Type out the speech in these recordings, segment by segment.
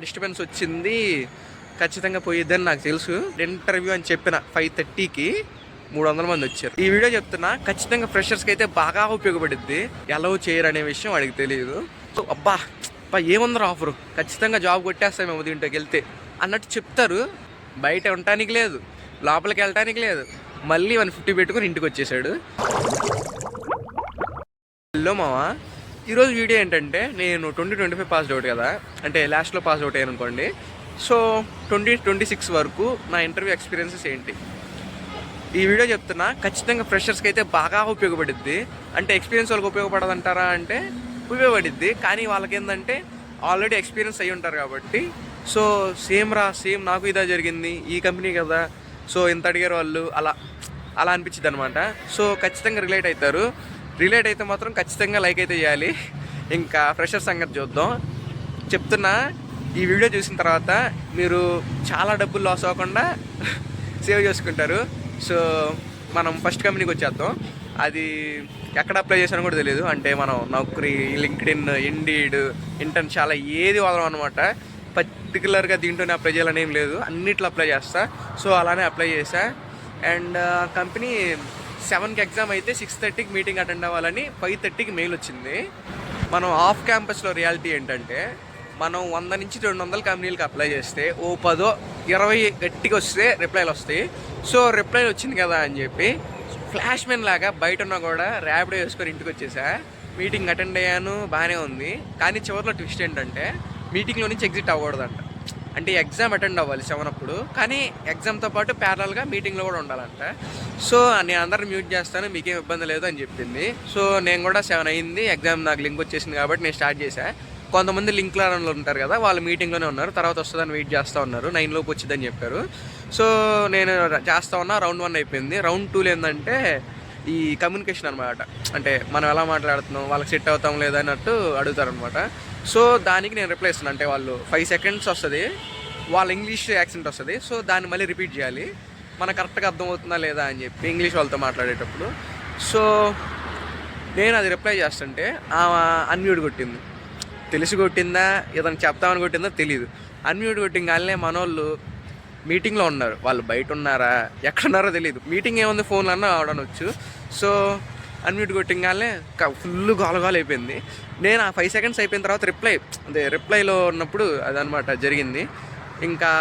Disturbance వచ్చింది, ఖచ్చితంగా పోయిద్దని నాకు తెలుసు. ఇంటర్వ్యూ అని చెప్పిన 5:30కి 300 మంది వచ్చారు. ఈ వీడియో చెప్తున్నా, ఖచ్చితంగా ఫ్రెషర్స్కి అయితే బాగా ఉపయోగపడుద్ది. ఎలా చేయరు అనే విషయం వాడికి తెలియదు. అబ్బా ఏముందరు ఆఫరు, ఖచ్చితంగా జాబ్ కొట్టేస్తాం మేము దీంట్లోకి వెళ్తే అన్నట్టు చెప్తారు. బయట ఉండటానికి లేదు, లోపలికి వెళ్ళటానికి లేదు. మళ్ళీ 150 పెట్టుకుని ఇంటికి వచ్చేసాడు. హలో మావా, ఈరోజు వీడియో ఏంటంటే, నేను 2025 పాస్ అవుట్ కదా, అంటే లాస్ట్లో పాస్ అవుట్ అయ్యాను అనుకోండి. సో 2026 వరకు నా ఇంటర్వ్యూ ఎక్స్పీరియన్సెస్ ఏంటి, ఈ వీడియో చెప్తున్నా. ఖచ్చితంగా ఫ్రెషర్స్కి అయితే బాగా ఉపయోగపడుద్ది. అంటే ఎక్స్పీరియన్స్ వాళ్ళకి ఉపయోగపడదంటారా అంటే ఉపయోగపడుద్ది, కానీ వాళ్ళకి ఏంటంటే ఆల్రెడీ ఎక్స్పీరియన్స్ అయ్యి ఉంటారు కాబట్టి. సో సేమ్ నాకు ఇదే జరిగింది, ఈ కంపెనీ కదా, సో ఇంత అడిగారు వాళ్ళు, అలా అనిపించింది అనమాట. సో ఖచ్చితంగా రిలేట్ అవుతారు. రిలేట్ అయితే మాత్రం ఖచ్చితంగా లైక్ అయితే చేయాలి. ఇంకా ఫ్రెషర్ సంగతి చూద్దాం. చెప్తున్నా, ఈ వీడియో చూసిన తర్వాత మీరు చాలా డబ్బులు లాస్ అవ్వకుండా సేవ్ చేసుకుంటారు. సో మనం ఫస్ట్ కంపెనీకి వచ్చేద్దాం. అది ఎక్కడ అప్లై చేశానో కూడా తెలియదు. అంటే మనం నౌకరీ, లింక్డ్ఇన్, ఇండీడ్, ఇంటర్న్ చాలా ఏది వదలం అనమాట. పర్టికులర్గా దీంట్లోనే అప్లై చేయాలని ఏం లేదు, అన్నిట్లో అప్లై చేస్తా. సో అలానే అప్లై చేశా. అండ్ కంపెనీ 7కి ఎగ్జామ్ అయితే 6:30కి మీటింగ్ అటెండ్ అవ్వాలని 5:30కి మెయిల్ వచ్చింది. మనం ఆఫ్ క్యాంపస్లో రియాలిటీ ఏంటంటే, మనం 100 నుంచి 200 కంపెనీలకు అప్లై చేస్తే ఓ 10-20 గట్టిగా వస్తే రిప్లైలు వస్తాయి. సో రిప్లైలు వచ్చింది కదా అని చెప్పి ఫ్లాష్ మెన్ లాగా బయట ఉన్నా కూడా ర్యాపిడో వేసుకొని ఇంటికి వచ్చేసా. మీటింగ్ అటెండ్ అయ్యాను, బాగానే ఉంది. కానీ చివరిలో ట్విస్ట్ ఏంటంటే, మీటింగ్లో నుంచి ఎగ్జిట్ అవ్వకూడదంట. అంటే ఎగ్జామ్ అటెండ్ అవ్వాలి 7 అప్పుడు, కానీ ఎగ్జామ్తో పాటు ప్యారల్గా మీటింగ్లో కూడా ఉండాలంట. సో నేను అందరిని మ్యూట్ చేస్తాను, మీకేం ఇబ్బంది లేదు అని చెప్పింది. సో నేను కూడా 7 అయింది, ఎగ్జామ్ నాకు లింక్ వచ్చేసింది కాబట్టి నేను స్టార్ట్ చేశాను. కొంతమంది లింక్లో ఉంటారు కదా, వాళ్ళు మీటింగ్లోనే ఉన్నారు, తర్వాత వస్తుందని వెయిట్ చేస్తూ ఉన్నారు. 9 లోపు వచ్చిందని చెప్పారు. సో నేను చేస్తూ ఉన్నా. రౌండ్ 1 అయిపోయింది. రౌండ్ 2లో ఏంటంటే ఈ కమ్యూనికేషన్ అనమాట. అంటే మనం ఎలా మాట్లాడుతున్నాం, వాళ్ళకి సెట్ అవుతాం లేదా అన్నట్టు అడుగుతారనమాట. సో దానికి నేను రిప్లై ఇస్తున్నాను. అంటే వాళ్ళు 5 సెకండ్స్ వస్తుంది, వాళ్ళ ఇంగ్లీష్ యాక్సెంట్ వస్తుంది. సో దాన్ని మళ్ళీ రిపీట్ చేయాలి, మనకు కరెక్ట్గా అర్థమవుతుందా లేదా అని చెప్పి ఇంగ్లీష్ వాళ్ళతో మాట్లాడేటప్పుడు. సో నేను అది రిప్లై చేస్తుంటే అన్మ్యూట్ కొట్టింది. తెలిసి కొట్టిందా, ఏదైనా చెప్తామని కొట్టిందో తెలియదు. అన్మ్యూట్ కొట్టింగానే మనోళ్ళు మీటింగ్లో ఉన్నారు, వాళ్ళు బయట ఉన్నారా ఎక్కడున్నారో తెలియదు. మీటింగ్ ఏముంది, ఫోన్లో అన్నా ఆడనొచ్చు. సో అన్మ్యూట్ కొట్టింగానే ఫుల్ గోలగోల అయిపోయింది. నేను ఆ 5 సెకండ్స్ అయిపోయిన తర్వాత రిప్లైలో ఉన్నప్పుడు అదనమాట జరిగింది. ఇంకా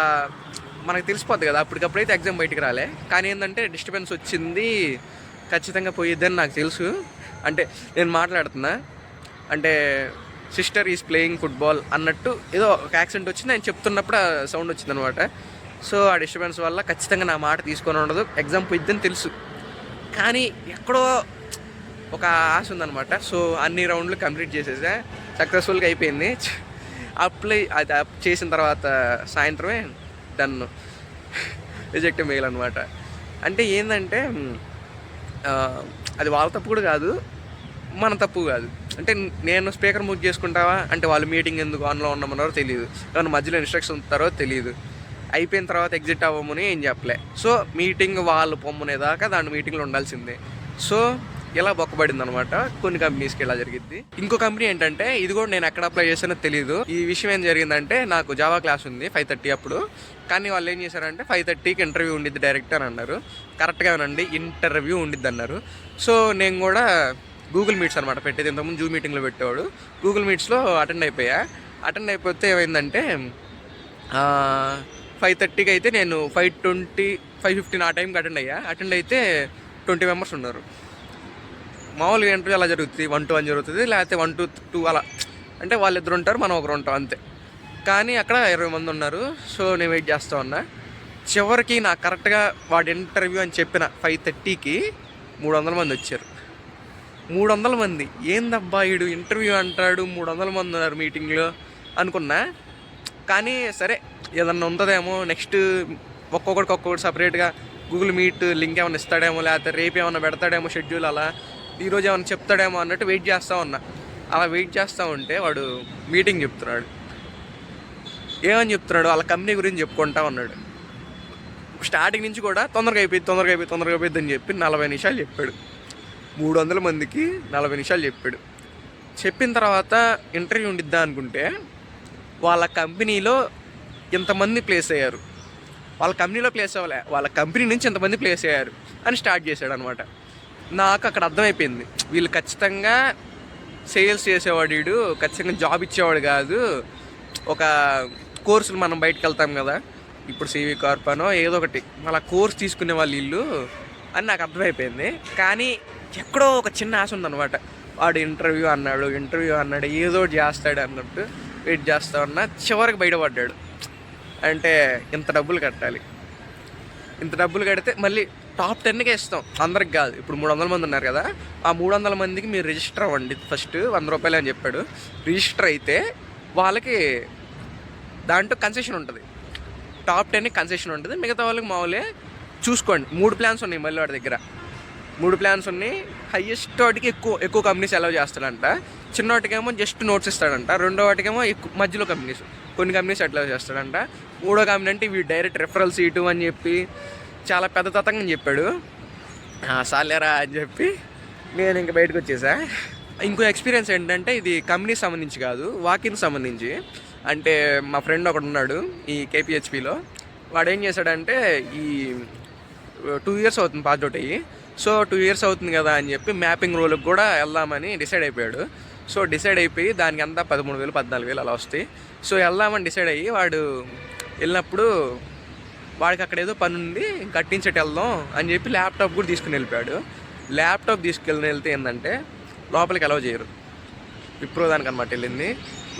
మనకు తెలిసిపోద్ది కదా, అప్పటికప్పుడైతే ఎగ్జామ్ బయటికి రాలే. కానీ ఏంటంటే డిస్టర్బెన్స్ వచ్చింది, ఖచ్చితంగా పోయిద్దని నాకు తెలుసు. అంటే నేను మాట్లాడుతున్నా, అంటే సిస్టర్ ఈజ్ ప్లేయింగ్ ఫుట్బాల్ అన్నట్టు ఏదో ఒక యాక్సెంట్ వచ్చింది. నేను చెప్తున్నప్పుడు ఆ సౌండ్ వచ్చింది అనమాట. సో ఆ డిస్టర్బెన్స్ వల్ల ఖచ్చితంగా నా మాట తీసుకొని ఉండదు, ఎగ్జామ్ పోయిద్దని తెలుసు. కానీ ఎక్కడో ఒక ఆశ ఉందనమాట. సో అన్ని రౌండ్లు కంప్లీట్ చేసేసా, సక్సెస్ఫుల్గా అయిపోయింది. అప్లై అది చేసిన తర్వాత సాయంత్రమే డన్, రిజెక్ట్ మెయిల్ అనమాట. అంటే ఏంటంటే అది వాళ్ళ తప్పు కూడా కాదు, మన తప్పు కాదు. అంటే నేను స్పీకర్ మూవ్ చేసుకుంటావా అంటే వాళ్ళు మీటింగ్ ఎందుకు ఆన్లో ఉండమన్నారో తెలియదు, ఏమన్నా మధ్యలో ఇన్స్ట్రక్షన్ ఇస్తారో తెలియదు. అయిపోయిన తర్వాత ఎగ్జిట్ అవ్వమని ఏం చెప్పలే. సో మీటింగ్ వాళ్ళు పొమ్మనేదాకా దాని మీటింగ్లో ఉండాల్సిందే. సో ఇలా బొక్కబడింది అనమాట. కొన్ని కంపెనీస్కి ఇలా జరిగింది. ఇంకో కంపెనీ ఏంటంటే, ఇది కూడా నేను ఎక్కడ అప్లై చేసానో తెలియదు. ఈ విషయం ఏం జరిగిందంటే, నాకు జావా క్లాస్ ఉంది 5:30 అప్పుడు. కానీ వాళ్ళు ఏం చేశారంటే 5:30కి ఇంటర్వ్యూ ఉండిద్ది డైరెక్ట్ అని అన్నారు. కరెక్ట్గా వినండి, ఇంటర్వ్యూ ఉండిద్ది అన్నారు. సో నేను కూడా గూగుల్ మీట్స్ అనమాట పెట్టేది, ఇంతకుముందు జూమ్ మీటింగ్లో పెట్టేవాడు. గూగుల్ మీట్స్లో అటెండ్ అయిపోతే ఏమైందంటే 5:30కి అయితే నేను 5:20, 5:15 ఆ టైంకి అటెండ్ అయితే 20 మెంబర్స్ ఉన్నారు. మామూలుగా ఇంటర్వ్యూ అలా జరుగుతుంది, 1-1 జరుగుతుంది, లేకపోతే 1-2 అలా. అంటే వాళ్ళిద్దరు ఉంటారు, మనం ఒకరు ఉంటాం అంతే. కానీ అక్కడ 20 మంది ఉన్నారు. సో నేను వెయిట్ చేస్తూ ఉన్నా. చివరికి నాకు కరెక్ట్గా వాడు ఇంటర్వ్యూ అని చెప్పిన 5:30కి 300 మంది వచ్చారు. 300 మంది ఏందబ్బా వీడు ఇంటర్వ్యూ అంటాడు, 300 మంది ఉన్నారు మీటింగ్లో అనుకున్నా. కానీ సరే ఏదన్నా ఉంటుందేమో, నెక్స్ట్ ఒక్కొక్కటి సపరేట్గా గూగుల్ మీట్ లింక్ ఏమైనా ఇస్తాడేమో, లేకపోతే రేపు ఏమైనా పెడతాడేమో షెడ్యూల్, అలా ఈరోజు ఏమైనా చెప్తాడేమో అన్నట్టు వెయిట్ చేస్తూ ఉన్నా. అలా వెయిట్ చేస్తూ ఉంటే వాడు మీటింగ్ చెప్తున్నాడు. ఏమని చెప్తున్నాడు, వాళ్ళ కంపెనీ గురించి చెప్పుకుంటా ఉన్నాడు. స్టార్టింగ్ నుంచి కూడా తొందరగా అయిపోయింది అని చెప్పి 40 నిమిషాలు చెప్పాడు. 300 మందికి 40 నిమిషాలు చెప్పాడు. చెప్పిన తర్వాత ఇంటర్వ్యూ ఉండిద్దా అనుకుంటే వాళ్ళ కంపెనీలో ఇంతమంది ప్లేస్ అయ్యారు, వాళ్ళ కంపెనీలో ప్లేస్ అవ్వలే, వాళ్ళ కంపెనీ నుంచి ఇంతమంది ప్లేస్ అయ్యారు అని స్టార్ట్ చేశాడు అనమాట. నాకు అక్కడ అర్థమైపోయింది, వీళ్ళు ఖచ్చితంగా సేల్స్ చేసేవాడు, వీడు ఖచ్చితంగా జాబ్ ఇచ్చేవాడు కాదు, ఒక కోర్సులు మనం బయటకు వెళ్తాం కదా, ఇప్పుడు సివి కార్పనో ఏదో ఒకటి అలా కోర్స్ తీసుకునే వాళ్ళు వీళ్ళు అని నాకు అర్థమైపోయింది. కానీ ఎక్కడో ఒక చిన్న ఆశ ఉందన్నమాట. వాడు ఇంటర్వ్యూ అన్నాడు ఏదో చేస్తాడు అన్నట్టు వెయిట్ చేస్తా ఉన్నా. చివరికి బయటపడ్డాడు. అంటే ఇంత డబ్బులు కట్టాలి, ఇంత డబ్బులు కడితే మళ్ళీ టాప్ 10కే ఇస్తాం, అందరికి కాదు. ఇప్పుడు 300 మంది ఉన్నారు కదా, ఆ 300 మందికి మీరు రిజిస్టర్ అవ్వండి, ఫస్ట్ 100 రూపాయలు అని చెప్పాడు. రిజిస్టర్ అయితే వాళ్ళకి దాంట్లో కన్సెషన్ ఉంటుంది, టాప్ 10కి కన్సెషన్ ఉంటుంది, మిగతా వాళ్ళకి మామూలే చూసుకోండి. 3 ప్లాన్స్ ఉన్నాయి మళ్ళీ వాడి దగ్గర, 3 ప్లాన్స్ ఉన్నాయి. హయ్యెస్ట్ వాటికి ఎక్కువ కంపెనీస్ అలౌ చేస్తాడంట, చిన్న వాటికేమో జస్ట్ నోట్స్ ఇస్తాడంట, రెండో వాటికేమో మధ్యలో కంపెనీస్, కొన్ని కంపెనీస్ అట్లా చేస్తాడంట. మూడో కంపెనీ అంటే ఇవి డైరెక్ట్ రెఫరల్స్ ఇటు అని చెప్పి చాలా పెద్ద తతంగా చెప్పాడు. సాలేరా అని చెప్పి నేను ఇంక బయటకు వచ్చేసా. ఇంకో ఎక్స్పీరియన్స్ ఏంటంటే ఇది కంపెనీకి సంబంధించి కాదు, వాకిన్కి సంబంధించి. అంటే మా ఫ్రెండ్ ఒకడు ఉన్నాడు ఈ కేపీహెచ్పిలో, వాడు ఏం చేశాడంటే ఈ 2 years అవుతుంది పాస్ అవుట్ అయ్యి. సో 2 years అవుతుంది కదా అని చెప్పి మ్యాపింగ్ రోల్కి కూడా వెళ్దామని డిసైడ్ అయిపోయాడు. సో డిసైడ్ అయిపోయి దానికి అంతా 13,000 14,000 అలా వస్తాయి. సో వెళ్దామని డిసైడ్ అయ్యి వాడు వెళ్ళినప్పుడు వాడికి అక్కడ ఏదో పని ఉంది, కట్టించేటి వెళ్దాం అని చెప్పి ల్యాప్టాప్ కూడా తీసుకుని వెళ్ళిపోయాడు. ల్యాప్టాప్ తీసుకెళ్ళి వెళ్తే ఏంటంటే లోపలికి అలౌ చేయరు, విప్రో దానికి అనమాట వెళ్ళింది.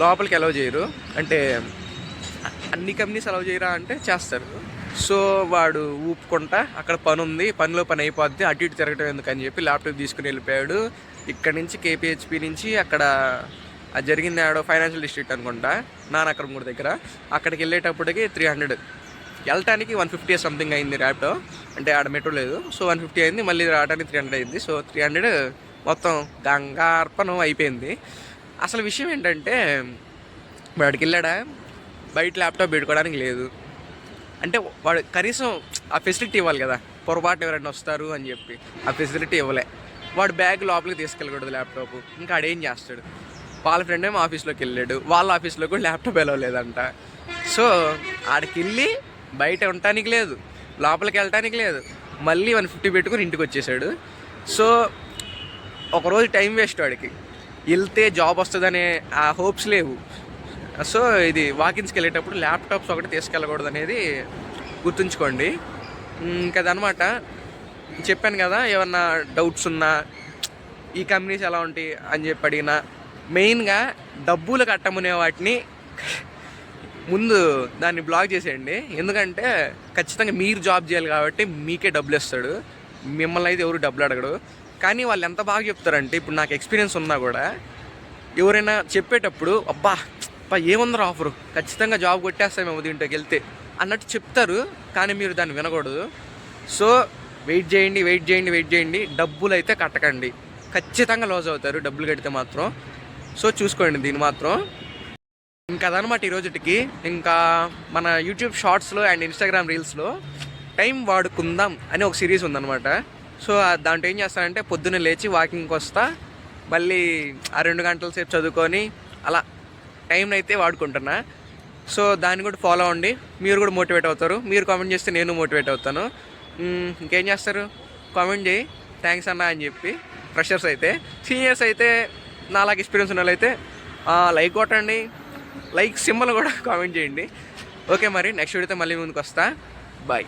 లోపలికి అలౌ చేయరు అంటే అన్ని కంపెనీస్ అలౌ చేయరా అంటే చేస్తారు. సో వాడు ఊపుకుంటా అక్కడ పని ఉంది, పనిలో పని అయిపోద్ది, అటు ఇటు తిరగటం ఎందుకని చెప్పి ల్యాప్టాప్ తీసుకుని వెళ్ళిపోయాడు. ఇక్కడ నుంచి కేపీహెచ్పి నుంచి అక్కడ అది జరిగింది ఆడో ఫైనాన్షియల్ డిస్ట్రిక్ట్ అనుకుంటా, నానక్రమూడి దగ్గర. అక్కడికి వెళ్ళేటప్పటికి 300, వెళ్ళటానికి 150 సంథింగ్ అయింది ర్యాపిడో, అంటే ఆడ మెట్రో లేదు. సో 150 అయింది, మళ్ళీ రావడానికి 300 అయింది. సో 300 మొత్తం గంగార్పణం అయిపోయింది. అసలు విషయం ఏంటంటే వాడికి వెళ్ళాడా, బయట ల్యాప్టాప్ పెట్టుకోవడానికి లేదు. అంటే వాడు కనీసం ఆ ఫెసిలిటీ ఇవ్వాలి కదా, పొరపాటు ఎవరైనా వస్తారు అని చెప్పి ఆ ఫెసిలిటీ ఇవ్వలే. వాడు బ్యాగ్ లోపలికి తీసుకెళ్ళకూడదు ల్యాప్టాప్, ఇంకా ఆడేం చేస్తాడు. వాళ్ళ ఫ్రెండ్ ఏమో ఆఫీస్లోకి వెళ్ళాడు, వాళ్ళ ఆఫీస్లో కూడా ల్యాప్టాప్ వెళ్ళలేదంట. సో ఆడికి వెళ్ళి బయట ఉండటానికి లేదు, లోపలికి వెళ్ళటానికి లేదు, మళ్ళీ 150 పెట్టుకుని ఇంటికి వచ్చేసాడు. సో ఒకరోజు టైం వేస్ట్ వాడికి, వెళ్తే జాబ్ వస్తుందనే ఆ హోప్స్ లేవు. సో ఇది వాకిన్స్కి వెళ్ళేటప్పుడు ల్యాప్టాప్స్ ఒకటి తీసుకెళ్ళకూడదు అనేది గుర్తుంచుకోండి. ఇంకా అదనమాట. చెప్పాను కదా, ఏమన్నా డౌట్స్ ఉన్నా ఈ కంపెనీస్ ఎలా ఉంటాయి అని చెప్పి అడిగినా, మెయిన్గా డబ్బులు కట్టమనే వాటిని ముందు దాన్ని బ్లాక్ చేసేయండి. ఎందుకంటే ఖచ్చితంగా మీరు జాబ్ చేయాలి కాబట్టి మీకే డబ్బులు ఇస్తాడు, మిమ్మల్ని అయితే ఎవరు డబ్బులు అడగడు. కానీ వాళ్ళు ఎంత బాగా చెప్తారంటే, ఇప్పుడు నాకు ఎక్స్పీరియన్స్ ఉన్నా కూడా ఎవరైనా చెప్పేటప్పుడు అబ్బా ఏముందరో ఆఫరు, ఖచ్చితంగా జాబ్ కొట్టేస్తాం మేము దీంట్లోకి వెళ్తే అన్నట్టు చెప్తారు, కానీ మీరు దాన్ని వినకూడదు. సో వెయిట్ చేయండి, డబ్బులు అయితే కట్టకండి, ఖచ్చితంగా లాస్ అవుతారు డబ్బులు కడితే మాత్రం. సో చూసుకోండి దీన్ని మాత్రం. ఇంకా అదనమాట ఈరోజుకి. ఇంకా మన యూట్యూబ్ షార్ట్స్లో అండ్ ఇన్స్టాగ్రామ్ రీల్స్లో టైం వాడుకుందాం అని ఒక సిరీస్ ఉందన్నమాట. సో దాంట్లో ఏం చేస్తానంటే పొద్దున్నే లేచి వాకింగ్కి వస్తా, మళ్ళీ ఆ 2 గంటల సేపు చదువుకొని అలా టైంని అయితే వాడుకుంటున్నా. సో దాన్ని కూడా ఫాలో అవ్వండి, మీరు కూడా మోటివేట్ అవుతారు. మీరు కామెంట్ చేస్తే నేను మోటివేట్ అవుతాను. ఇంకేం చేస్తారు, కామెంట్ చేయి థ్యాంక్స్ అన్న అని చెప్పి. ఫ్రెషర్స్ అయితే, సీనియర్స్ అయితే, నాలాగా ఎక్స్పీరియన్స్ ఉన్న వాళ్ళైతే లైక్ కొట్టండి, లైక్ సింబల్ కూడా కామెంట్ చేయండి. ఓకే మరి నెక్స్ట్ వీడియోతో మళ్ళీ ముందుకు వస్తా. బాయ్.